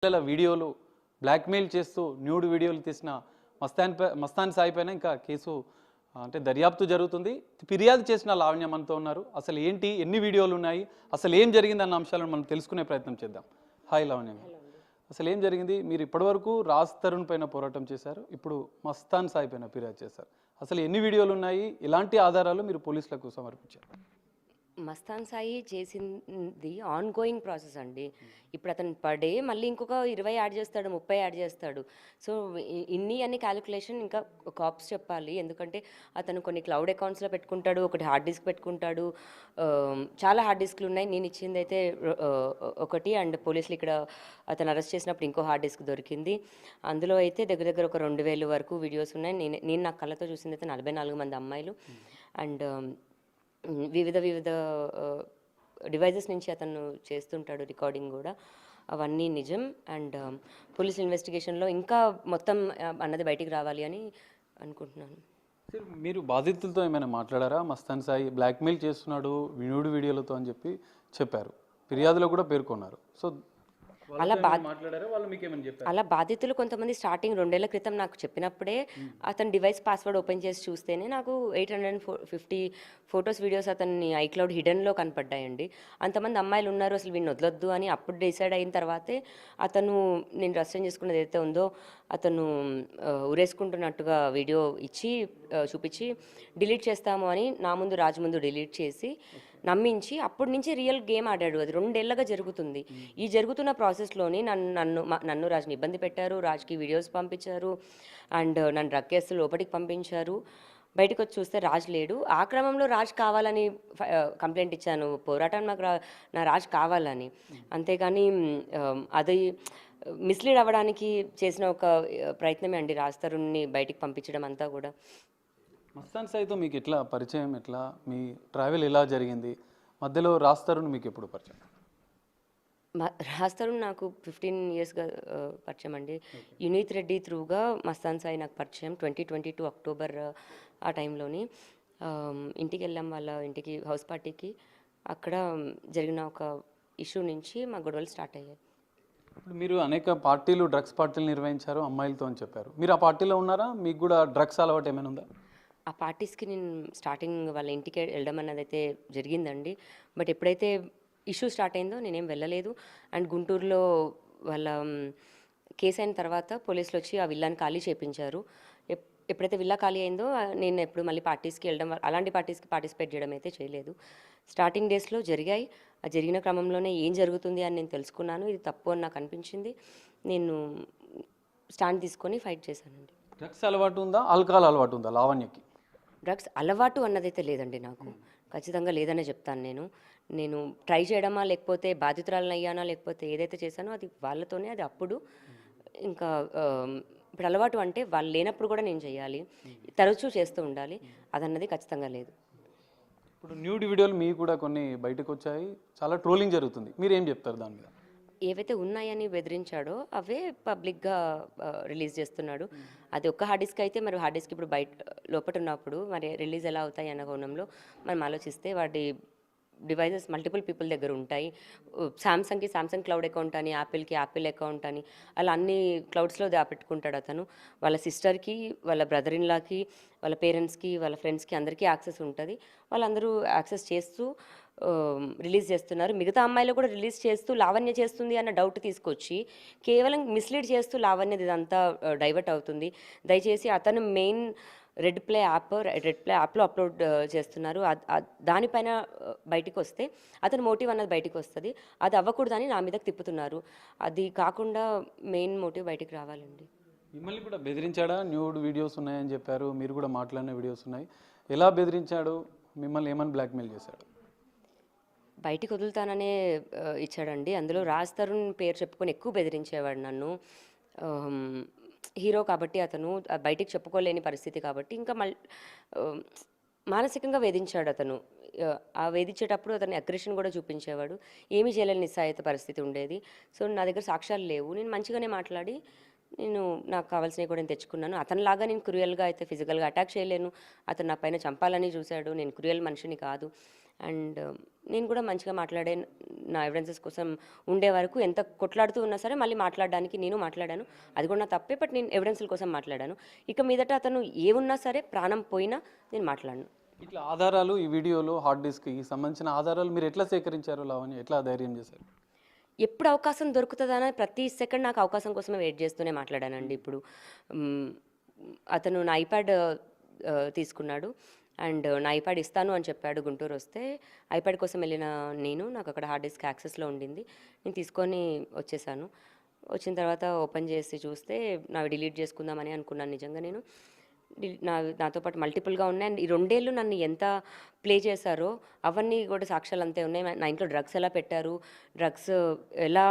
పిల్లల వీడియోలు బ్లాక్మెయిల్ చేస్తూ న్యూడ్ వీడియోలు తీసిన మస్తాన్ సాయి పైన ఇంకా కేసు అంటే దర్యాప్తు జరుగుతుంది. ఫిర్యాదు చేసిన లావణ్య మనతో ఉన్నారు. అసలు ఏంటి, ఎన్ని వీడియోలు ఉన్నాయి, అసలు ఏం జరిగిందన్న అంశాలను మనం తెలుసుకునే ప్రయత్నం చేద్దాం. హాయ్ లావణ్య, అసలు ఏం జరిగింది? మీరు ఇప్పటివరకు రాజ్ తరుణ్ పైన పోరాటం చేశారు, ఇప్పుడు మస్తాన్ సాయి పైన ఫిర్యాదు చేశారు. అసలు ఎన్ని వీడియోలు ఉన్నాయి, ఎలాంటి ఆధారాలు మీరు పోలీసులకు సమర్పించారు? మస్తాన్ సాయి చేసింది ఆన్ గోయింగ్ ప్రాసెస్ అండి. ఇప్పుడు అతను పర్ డే మళ్ళీ ఇంకొక 20 యాడ్ చేస్తాడు, 30 యాడ్ చేస్తాడు. సో ఇన్ని అన్ని క్యాలిక్యులేషన్ ఇంకా కాప్స్ చెప్పాలి. ఎందుకంటే అతను కొన్ని క్లౌడ్ అకౌంట్స్లో పెట్టుకుంటాడు, ఒకటి హార్డ్ డిస్క్ పెట్టుకుంటాడు. చాలా హార్డ్ డిస్క్లు ఉన్నాయి. నేను ఇచ్చింది అయితే ఒకటి, అండ్ పోలీసులు ఇక్కడ అతను అరెస్ట్ చేసినప్పుడు ఇంకో హార్డ్ డిస్క్ దొరికింది. అందులో అయితే దగ్గర దగ్గర ఒక 2000 వరకు వీడియోస్ ఉన్నాయి. నేను నా కళ్ళతో చూసింది అయితే 44 మంది అమ్మాయిలు అండ్ వివిధ డివైజెస్ నుంచి అతను చేస్తుంటాడు రికార్డింగ్ కూడా. అవన్నీ నిజం. అండ్ పోలీస్ ఇన్వెస్టిగేషన్లో ఇంకా మొత్తం అన్నది బయటికి రావాలి అని అనుకుంటున్నాను. మీరు బాధితులతో ఏమైనా మాట్లాడారా? మస్తాన్ సాయి బ్లాక్మెయిల్ చేస్తున్నాడు వినూడు వీడియోలతో అని చెప్పి చెప్పారు, ఫిర్యాదులో కూడా పేర్కొన్నారు. సో అలా బాధితులు కొంతమంది స్టార్టింగ్ 2 ఏళ్ల క్రితం నాకు చెప్పినప్పుడే అతని డివైస్ పాస్వర్డ్ ఓపెన్ చేసి చూస్తేనే నాకు 850 ఫొటోస్ వీడియోస్ అతన్ని ఐక్లౌడ్ హిడెన్లో కనపడ్డాయండి. అంతమంది అమ్మాయిలు ఉన్నారు, అసలు వీడిని వదలొద్దు అని అప్పుడు డిసైడ్ అయిన తర్వాతే అతను నేను రస్యం చేసుకున్నది ఏదైతే ఉందో అతను ఉరేసుకుంటున్నట్టుగా వీడియో ఇచ్చి చూపించి డిలీట్ చేస్తాము అని నా ముందు రాజు ముందు డిలీట్ చేసి నమ్మించి అప్పటి నుంచి రియల్ గేమ్ ఆడాడు. అది 2 ఏళ్ళగా జరుగుతుంది. ఈ జరుగుతున్న ప్రాసెస్లోని నన్ను రాజుని ఇబ్బంది పెట్టారు, రాజ్కి వీడియోస్ పంపించారు అండ్ నన్ను డ్రగ్ కేసులు లోపలికి పంపించారు. బయటకు వచ్చి చూస్తే రాజ్ లేడు. ఆ క్రమంలో రాజ్ కావాలని కంప్లైంట్ ఇచ్చాను, పోరాటం నాకు నా రాజ్ కావాలని. అంతేగాని అది మిస్లీడ్ అవ్వడానికి చేసిన ఒక ప్రయత్నమే అండి రాజ్ తరుణ్ని బయటికి పంపించడం అంతా కూడా. మస్తాన్ సాయితో మీకు ఎట్లా పరిచయం, ఎట్లా మీ ట్రావెల్ ఎలా జరిగింది? మధ్యలో రాజ్ తరుణ్ మీకు ఎప్పుడు పరిచయం? రాజ్ తరుణ్ నాకు 15 ఇయర్స్గా పరిచయం అండి. యునీత్ రెడ్డి త్రూగా మస్తాన్ సాయి నాకు పరిచయం 2022 అక్టోబర్ ఆ టైంలోని. ఇంటికి వెళ్ళాం, వాళ్ళ ఇంటికి హౌస్ పార్టీకి. అక్కడ జరిగిన ఒక ఇష్యూ నుంచి మా గొడవలు స్టార్ట్ అయ్యాయి. ఇప్పుడు మీరు అనేక పార్టీలు, డ్రగ్స్ పార్టీలు నిర్వహించారు అమ్మాయిలతో అని చెప్పారు. మీరు ఆ పార్టీలో ఉన్నారా? మీకు కూడా డ్రగ్స్ అలవాటు ఏమైనా ఉందా? ఆ పార్టీస్కి నేను స్టార్టింగ్ వాళ్ళ ఇంటికి వెళ్ళడం అన్నది అయితే జరిగిందండి. బట్ ఎప్పుడైతే ఇష్యూ స్టార్ట్ అయిందో నేనేం వెళ్ళలేదు. అండ్ గుంటూరులో వాళ్ళ కేసు అయిన తర్వాత పోలీసులు వచ్చి ఆ విల్లాని ఖాళీ చేయించారు. ఎప్పుడైతే విల్లా ఖాళీ అయిందో నేను ఎప్పుడు మళ్ళీ పార్టీస్కి వెళ్ళడం, అలాంటి పార్టీస్కి పార్టిసిపేట్ చేయడం అయితే చేయలేదు. స్టార్టింగ్ డేస్లో జరిగాయి. ఆ జరిగిన క్రమంలోనే ఏం జరుగుతుంది అని నేను తెలుసుకున్నాను. ఇది తప్పు అని నాకు అనిపించింది. నేను స్టాండ్ తీసుకొని ఫైట్ చేశానండి. డ్రగ్స్ అలవాటు ఉందా, ఆల్కహాల్ అలవాటు ఉందా లావణ్యకి? డ్రగ్స్ అలవాటు అన్నదైతే లేదండి నాకు. ఖచ్చితంగా లేదనే చెప్తాను నేను ట్రై చేయడమా, లేకపోతే బాధితురాలను అయ్యానా, లేకపోతే ఏదైతే చేశానో అది వాళ్ళతోనే. అది అప్పుడు ఇంకా ఇప్పుడు అలవాటు అంటే వాళ్ళు లేనప్పుడు కూడా నేను చేయాలి, తరచూ చేస్తూ ఉండాలి, అదన్నది ఖచ్చితంగా లేదు. ఇప్పుడు న్యూడ్ వీడియోలు మీకు కూడా కొన్ని బయటకు వచ్చాయి, చాలా ట్రోలింగ్ జరుగుతుంది, మీరేం చెప్తారు దాని మీద? ఏవైతే ఉన్నాయని బెదిరించాడో అవే పబ్లిక్గా రిలీజ్ చేస్తున్నాడు. అది ఒక్క హార్డ్ డిస్క్ అయితే మరి హార్డ్ డిస్క్ ఇప్పుడు బయట లోపల ఉన్నప్పుడు మరి రిలీజ్ ఎలా అవుతాయి అన్న కోణంలో మనం ఆలోచిస్తే వాటి డివైజెస్ మల్టిపుల్ పీపుల్ దగ్గర ఉంటాయి. శాంసంగ్కి శాంసంగ్ క్లౌడ్ అకౌంట్ అని, యాపిల్కి యాపిల్ అకౌంట్ అని, అలా అన్ని క్లౌడ్స్లో దాపెట్టుకుంటాడు అతను. వాళ్ళ సిస్టర్కి, వాళ్ళ బ్రదర్ ఇన్లాకి, వాళ్ళ పేరెంట్స్కి, వాళ్ళ ఫ్రెండ్స్కి అందరికీ యాక్సెస్ ఉంటుంది. వాళ్ళందరూ యాక్సెస్ చేస్తూ రిలీజ్ చేస్తున్నారు. మిగతా అమ్మాయిలు కూడా రిలీజ్ చేస్తూ లావణ్య చేస్తుంది అన్న డౌట్ తీసుకొచ్చి కేవలం మిస్లీడ్ చేస్తూ లావణ్యది ఇదంతా డైవర్ట్ అవుతుంది. దయచేసి అతను మెయిన్ రెడ్ ప్లే యాప్లో అప్లోడ్ చేస్తున్నారు. దానిపైన బయటికి వస్తే అతని మోటివ్ అన్నది బయటికి వస్తుంది. అది అవ్వకూడదని నా మీదకి తిప్పుతున్నారు. అది కాకుండా మెయిన్ మోటివ్ బయటికి రావాలండి. మిమ్మల్ని కూడా బెదిరించాడా? న్యూడ్ వీడియోస్ ఉన్నాయని చెప్పారు, మీరు కూడా మాట్లాడిన వీడియోస్ ఉన్నాయి. ఎలా బెదిరించాడు? మిమ్మల్ని ఏమని బ్లాక్మెయిల్ చేశాడు? బయటికి వదులుతాననే ఇచ్చాడండి. అందులో రాజ్ తరుణ్ పేరు చెప్పుకొని ఎక్కువ బెదిరించేవాడు నన్ను. హీరో కాబట్టి అతను బయటికి చెప్పుకోలేని పరిస్థితి కాబట్టి ఇంకా మానసికంగా వేధించాడు అతను. ఆ వేధించేటప్పుడు అతని అగ్రెషన్ కూడా చూపించేవాడు. ఏమీ చేయలేని నిస్సాయిత పరిస్థితి ఉండేది. సో నా దగ్గర సాక్ష్యాలు లేవు. నేను మంచిగానే మాట్లాడి నాకు కావాల్సినవి కూడా నేను తెచ్చుకున్నాను. అతనిలాగా నేను క్రూయల్గా అయితే ఫిజికల్గా అటాక్ చేయలేను. అతను నా పైన చంపాలని చూశాడు. నేను క్రూయల్ మనిషిని కాదు. అండ్ నేను కూడా మంచిగా మాట్లాడే నా ఎవిడెన్సెస్ కోసం ఉండే వరకు ఎంత కొట్లాడుతూ ఉన్నా సరే మళ్ళీ మాట్లాడడానికి నేను మాట్లాడాను. అది కూడా నా తప్పే, బట్ నేను ఎవిడెన్స్ల కోసం మాట్లాడాను. ఇక మీదట అతను ఏమున్నా సరే ప్రాణం పోయినా నేను మాట్లాడను. ఇట్లా ఆధారాలు ఈ వీడియోలో హార్డ్ డిస్క్కి సంబంధించిన ఆధారాలు మీరు ఎట్లా సేకరించారు లావణ్య, ఎట్లా ధైర్యం చేశారు? ఎప్పుడు అవకాశం దొరుకుతుందని ప్రతి సెకండ్ నాకు అవకాశం కోసమే వెయిట్ చేస్తూనే మాట్లాడానండి. ఇప్పుడు అతను నా ఐప్యాడ్ తీసుకున్నాడు అండ్ నా ఐప్యాడ్ ఇస్తాను అని చెప్పాడు. గుంటూరు వస్తే ఐప్యాడ్ కోసం వెళ్ళిన నాకు అక్కడ హార్డ్ డిస్క్ యాక్సెస్లో ఉండింది. నేను తీసుకొని వచ్చేసాను. వచ్చిన తర్వాత ఓపెన్ చేసి చూస్తే నావి డిలీట్ చేసుకుందామని అనుకున్నాను. నిజంగా నేను నాతో పాటు మల్టిపుల్గా ఉన్నాయి. అండ్ ఈ 2 ఏళ్ళు నన్ను ఎంత ప్లే చేశారో అవన్నీ కూడా సాక్ష్యాలు అంతే ఉన్నాయి. నా ఇంట్లో డ్రగ్స్ ఎలా పెట్టారు, డ్రగ్స్ ఎలా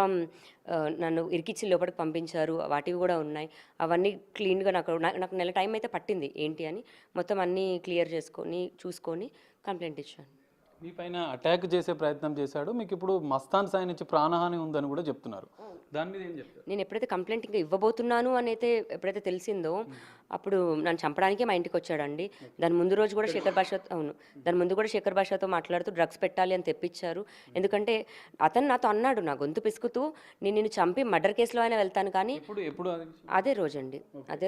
నన్ను ఇరికిచ్చి లోపలికి పంపించారు, వాటివి కూడా ఉన్నాయి. అవన్నీ క్లీన్గా నాకు నెల టైం అయితే పట్టింది ఏంటి అని మొత్తం అన్నీ క్లియర్ చూసుకొని కంప్లైంట్ ఇచ్చాను. మీ పైన అటాక్ చేసే ప్రయత్నం చేశాడు, మీకు ఇప్పుడు మస్తాన్ సాయి నుంచి ప్రాణహాని ఉందని కూడా చెప్తున్నారు. దాని మీద ఏం చెప్తారు? నేను ఎప్పుడైతే కంప్లైంట్ ఇంకా ఇవ్వబోతున్నాను అని అయితే ఎప్పుడైతే తెలిసిందో అప్పుడు నన్ను చంపడానికే మా ఇంటికి వచ్చాడండి. దాని ముందు రోజు కూడా శేఖర్ భాషతో మాట్లాడుతూ డ్రగ్స్ పెట్టాలి అని తెప్పించారు. ఎందుకంటే అతను నాతో అన్నాడు, నా గొంతు పిసుకుతూ, నిన్ను చంపి మర్డర్ కేసులో అయినా వెళ్తాను కానీ అదే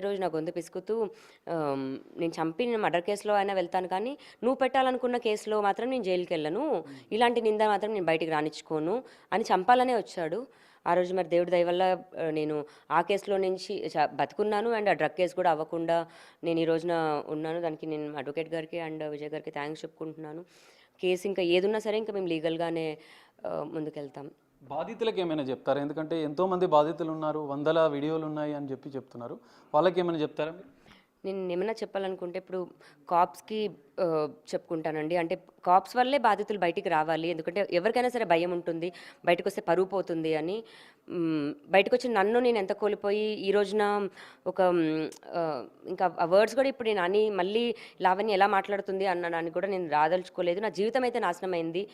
రోజు నా గొంతు పిసుకుతూ, నేను చంపి మర్డర్ కేసులో అయినా వెళ్తాను కానీ నువ్వు పెట్టాలనుకున్న కేసులో మాత్రం నేను జైలుకి వెళ్ళను, ఇలాంటి నింద మాత్రం నేను బయటికి రానిచ్చుకోను అని చంపాలనే వచ్చాడు. ఆ రోజు మరి దేవుడి దయ వల్ల నేను ఆ కేసులో నుంచి బతుకున్నాను అండ్ ఆ డ్రగ్ కేసు కూడా అవ్వకుండా నేను ఈ రోజున ఉన్నాను. దానికి నేను అడ్వకేట్ గారికి అండ్ విజయ్ గారికి థ్యాంక్స్ చెప్పుకుంటున్నాను. కేసు ఇంకా ఏదున్నా సరే ఇంకా మేము లీగల్గానే ముందుకెళ్తాం. బాధితులకు ఏమైనా చెప్తారా? ఎందుకంటే ఎంతోమంది బాధితులు ఉన్నారు, 100 వీడియోలు ఉన్నాయి అని చెప్తున్నారు. వాళ్ళకి ఏమైనా చెప్తారా మీరు? నేను ఏమైనా చెప్పాలనుకుంటే ఇప్పుడు కాప్స్కి చెప్పుకుంటానండి. అంటే కాప్స్ వల్లే బాధితులు బయటికి రావాలి. ఎందుకంటే ఎవరికైనా సరే భయం ఉంటుంది, బయటకు వస్తే పరువు పోతుంది అని. బయటకు వచ్చి నన్ను నేను ఎంత కోల్పోయి ఈ రోజున ఒక ఇంకా ఆ వర్డ్స్ కూడా ఇప్పుడు నేను అని మళ్ళీ లావణ్య ఎలా మాట్లాడుతుంది అన్నదాన్ని కూడా నేను రాదలుచుకోలేదు. నా జీవితం అయితే నాశనం అయింది.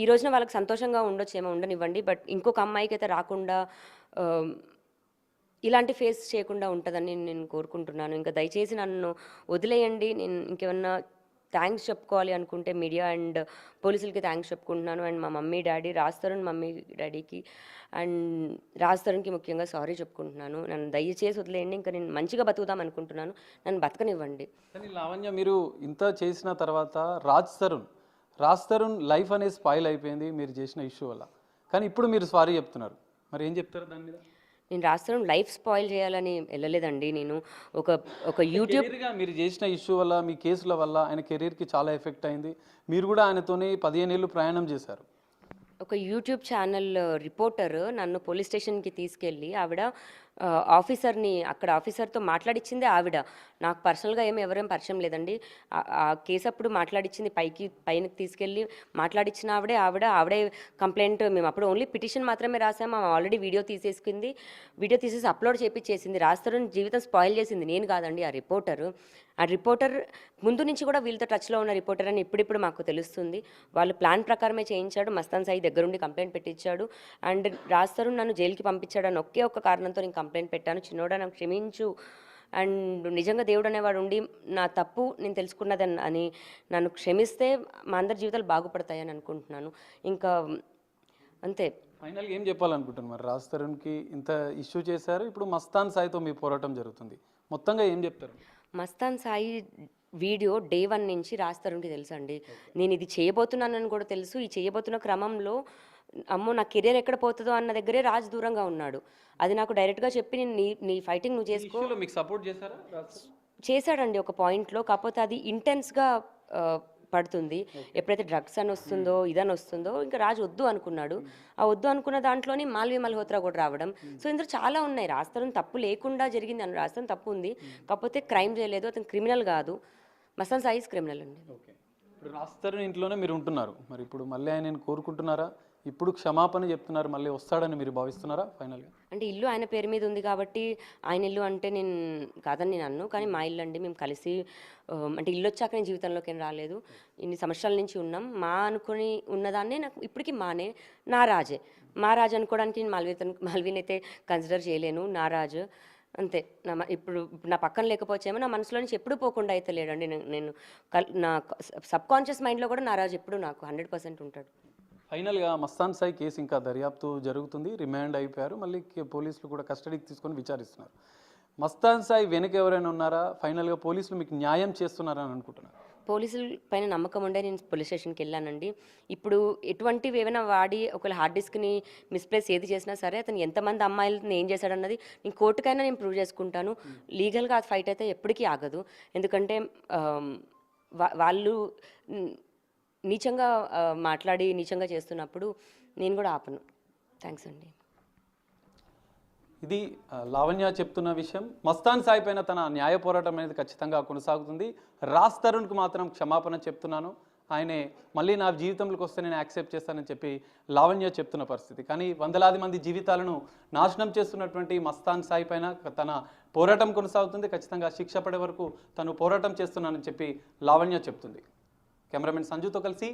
ఈ రోజున వాళ్ళకి సంతోషంగా ఉండొచ్చేమో, ఉండనివ్వండి. బట్ ఇంకొక అమ్మాయికి అయితే రాకుండా ఇలాంటి ఫేస్ చేయకుండా ఉంటుందని నేను కోరుకుంటున్నాను. ఇంకా దయచేసి నన్ను వదిలేయండి. నేను ఇంకేమన్నా థ్యాంక్స్ చెప్పుకోవాలి అనుకుంటే మీడియా అండ్ పోలీసులకి థ్యాంక్స్ చెప్పుకుంటున్నాను. అండ్ మా మమ్మీ డాడీ మమ్మీ డాడీకి అండ్ రాజ్ ముఖ్యంగా సారీ చెప్పుకుంటున్నాను. నన్ను దయచేసి వదిలేయండి. ఇంకా నేను మంచిగా బతుకుదాం అనుకుంటున్నాను, నన్ను బతకనివ్వండి. కానీ లావణ్య, మీరు ఇంత చేసిన తర్వాత రాజ్ తరుణ్ లైఫ్ అనేది స్పాయిల్ అయిపోయింది మీరు చేసిన ఇష్యూ వల్ల. కానీ ఇప్పుడు మీరు సారీ చెప్తున్నారు, మరి ఏం చెప్తారు దాని మీద? నేను రాజ్ లైఫ్ స్పాయిల్ చేయాలని వెళ్ళలేదండి. నేను ఒక యూట్యూబ్ మీరు చేసిన ఇష్యూ వల్ల, మీ కేసుల వల్ల ఆయన కెరీర్కి చాలా ఎఫెక్ట్ అయింది. మీరు కూడా ఆయనతోని 15 ఏళ్ళు ప్రయాణం చేశారు. ఒక యూట్యూబ్ ఛానల్ రిపోర్టర్ నన్ను పోలీస్ స్టేషన్కి తీసుకెళ్ళి అక్కడ ఆఫీసర్తో మాట్లాడిచ్చిందే ఆవిడ. నాకు పర్సనల్గా ఎవరేం పరిచయం లేదండి. ఆ కేసు అప్పుడు మాట్లాడిచ్చింది పైనకి తీసుకెళ్ళి మాట్లాడిచ్చిన ఆవిడే కంప్లైంట్. మేము అప్పుడు ఓన్లీ పిటిషన్ మాత్రమే రాసాము. ఆల్రెడీ వీడియో తీసేసి అప్లోడ్ చేపించేసింది. రాజ్ జీవితం స్పాయిల్ చేసింది నేను కాదండి, ఆ రిపోర్టర్ ముందు నుంచి కూడా వీళ్ళతో టచ్లో ఉన్న రిపోర్టర్ అని ఇప్పుడిప్పుడు మాకు తెలుస్తుంది. వాళ్ళు ప్లాన్ ప్రకారమే చేయించాడు. మస్తాన్ సాయి దగ్గరుండి కంప్లైంట్ పెట్టించాడు. అండ్ రాజ్ నన్ను జైలుకి పంపించాడు అని ఒకే ఒక్క కారణంతో నేను కంప్లైంట్ పెట్టాను. చిన్నోడా నాకు క్షమించు, అండ్ నిజంగా దేవుడు అనేవాడు ఉండి నా తప్పు నేను తెలుసుకున్నదని అని నన్ను క్షమిస్తే మా అందరి జీవితాలు బాగుపడతాయని అనుకుంటున్నాను. ఇంకా అంతే. ఫైనల్గా ఏం చెప్పాలనుకుంటున్నారు? మరి రాజ్ తరుణ్కి ఇంత ఇష్యూ చేశారు, ఇప్పుడు మస్తాన్ సాయితో మీ పోరాటం జరుగుతుంది, మొత్తంగా ఏం చెప్తారు? మస్తాన్ సాయి వీడియో డే 1 నుంచి రాజ్ తరుణ్కి తెలుసు అండి. నేను ఇది చేయబోతున్నానని కూడా తెలుసు. ఈ చేయబోతున్న క్రమంలో అమ్మో నా కెరీర్ ఎక్కడ పోతుందో అన్న దగ్గరే రాజ్ దూరంగా ఉన్నాడు. అది నాకు డైరెక్ట్గా చెప్పి నేను నీ ఫైటింగ్ నువ్వు చేసుకో, మీకు సపోర్ట్ చేశారా? చేశాడండి ఒక పాయింట్లో. కాకపోతే అది ఇంటెన్స్గా పడుతుంది. ఎప్పుడైతే డ్రగ్స్ అని వస్తుందో ఇదని వస్తుందో ఇంకా రాజు వద్దు అనుకున్నాడు. ఆ వద్దు అనుకున్న దాంట్లోనే మాల్వి మల్హోత్రా కూడా రావడం. సో ఇందులో చాలా ఉన్నాయి. రాజ్ తరుణ్ తప్పు లేకుండా జరిగింది అని రాజ్ తరుణ్ తప్పు ఉంది, కాకపోతే క్రైమ్ చేయలేదు. అతను క్రిమినల్ కాదు. మస్తాన్ సాయి క్రిమినల్ అండి. ఇప్పుడు రాజ్ తరుణ్ ఇంట్లోనే మీరు ఉంటున్నారు, మరి ఇప్పుడు మళ్ళీ ఆయన కోరుకుంటున్నారా? ఇప్పుడు క్షమాపణ చెప్తున్నారు, మళ్ళీ వస్తాడని మీరు భావిస్తున్నారా ఫైనల్గా? అంటే ఇల్లు ఆయన పేరు మీద ఉంది కాబట్టి ఆయన ఇల్లు అంటే నేను కాదని నేను అన్ను, కానీ మా ఇల్లు అండి. మేము కలిసి అంటే ఇల్లు వచ్చాక నేను జీవితంలోకి ఏం రాలేదు. ఇన్ని సంవత్సరాల నుంచి ఉన్నాం. మా అనుకుని ఉన్నదాన్నే నాకు ఇప్పటికీ నా రాజు అనుకోవడానికి నేను మాల్వీని అయితే కన్సిడర్ చేయలేను. నా రాజు అంతే. ఇప్పుడు నా పక్కన లేకపోవచ్చేమో, నా మనసులో నుంచి ఎప్పుడూ పోకుండా అయితే లేడండి. నేను నా సబ్‌కాన్షియస్ మైండ్‌లో కూడా నారాజు ఎప్పుడూ నాకు 100% ఉంటాడు. ఫైనల్‌గా మస్తాన్ సాయి కేసు ఇంకా దర్యాప్తు జరుగుతుంది. రిమాండ్ అయిపోయారు. మళ్ళీ పోలీసులు కూడా కస్టడీకి తీసుకొని విచారిస్తున్నారు. మస్తాన్ సాయి వెనక ఎవరైనా ఉన్నారా? ఫైనల్‌గా పోలీసులు మీకు న్యాయం చేస్తున్నారని అనుకుంటున్నారు? పోలీసుల పైన నమ్మకం ఉండే నేను పోలీస్ స్టేషన్‌కి వెళ్ళానండి. ఇప్పుడు ఎటువంటివి ఏమైనా వాడి ఒకవేళ హార్డ్ డిస్క్‌ని మిస్‌ప్లేస్ ఏది చేసినా సరే, అతను ఎంతమంది అమ్మాయిలని ఏం చేశాడన్నది నేను కోర్టుకైనా నేను ప్రూవ్ చేసుకుంటాను. లీగల్‌గా ఆ ఫైట్ అయితే ఎప్పటికీ ఆగదు. ఎందుకంటే వాళ్ళు నీచంగా మాట్లాడి నీచంగా చేస్తున్నప్పుడు నేను కూడా ఆపను. థ్యాంక్స్ అండి. ఇది లావణ్య చెప్తున్న విషయం. మస్తాన్ సాయి పైన తన న్యాయ పోరాటం అనేది ఖచ్చితంగా కొనసాగుతుంది. రాజ్ తరుణ్కు మాత్రం క్షమాపణ చెప్తున్నాను. ఆయనే మళ్ళీ నా జీవితంలోకి వస్తే నేను యాక్సెప్ట్ చేస్తానని చెప్పి లావణ్య చెప్తున్న పరిస్థితి. కానీ వందలాది మంది జీవితాలను నాశనం చేస్తున్నటువంటి మస్తాన్ సాయి పైన తన పోరాటం కొనసాగుతుంది. ఖచ్చితంగా శిక్ష పడే వరకు తను పోరాటం చేస్తున్నానని చెప్పి లావణ్య చెప్తుంది. కెమెరామెన్ సంజుతో కలిసి